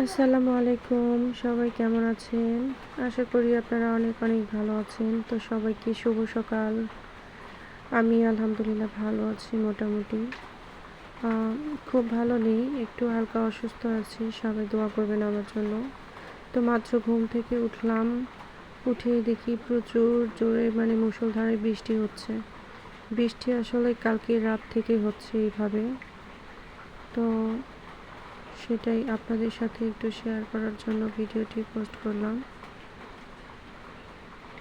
আসসালামু আলাইকুম, সবাই কেমন আছেন? আশা করি আপনারা অনেক অনেক ভালো আছেন। তো সবাইকে শুভ সকাল। আমি আলহামদুলিল্লাহ ভালো আছি মোটামুটি। আ খুব ভালো নেই, একটু হালকা অসুস্থ আছি। সবাই দোয়া করবেন আমার জন্য। তো মাত্র ঘুম থেকে উঠলাম। উঠেই দেখি প্রচুর জোরে মুষলধারে বৃষ্টি হচ্ছে। বৃষ্টি আসলে কালকে রাত থেকে হচ্ছে এইভাবে। তো সেটাই আপনাদের সাথে একটু শেয়ার করার জন্য ভিডিওটি পোস্ট করলাম।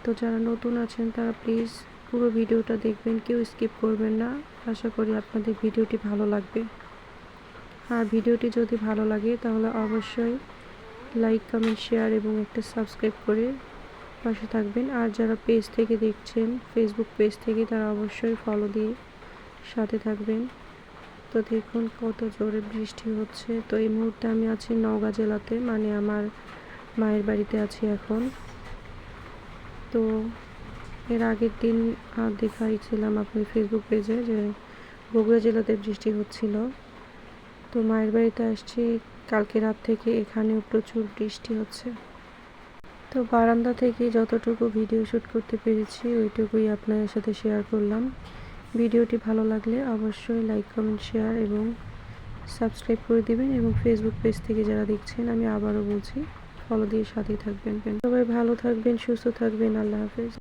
তো যারা নতুন আছেন তারা প্লিজ পুরো ভিডিওটা দেখবেন, কেউ স্কিপ করবেন না। আশা করি আপনাদের ভিডিওটি ভালো লাগবে। আর ভিডিওটি যদি ভালো লাগে তাহলে অবশ্যই লাইক, কমেন্ট, শেয়ার এবং একটা সাবস্ক্রাইব করে পাশে থাকবেন। আর যারা পেজ থেকে দেখছেন, ফেসবুক পেজ থেকে, তারা অবশ্যই ফলো দিয়ে সাথে থাকবেন। তো দেখুন কত জোরে বৃষ্টি হচ্ছে। তো এই মুহূর্তে আমি আছি নওগাঁ জেলাতে, আমার মায়ের বাড়িতে আছি এখন। তো এর আগের দিন দেখাইছিলাম আপনি ফেসবুক পেজে যে বগুড়া জেলাতে বৃষ্টি হচ্ছিল। তো মায়ের বাড়িতে আসছি কালকে রাত থেকে, এখানেও প্রচুর বৃষ্টি হচ্ছে। তো বারান্দা থেকে যতটুকু ভিডিও শ্যুট করতে পেরেছি ওইটুকুই আপনাদের সাথে শেয়ার করলাম। ভিডিওটি ভালো লাগলে অবশ্যই লাইক, কমেন্ট, শেয়ার এবং সাবস্ক্রাইব করে দিবেন। এবং ফেসবুক পেজ থেকে যারা দেখছেন, আমি আবারও বলছি, ফলো দিয়ে সাথেই থাকবেন। সবাই ভালো থাকবেন, সুস্থ থাকবেন। আল্লাহ হাফেজ।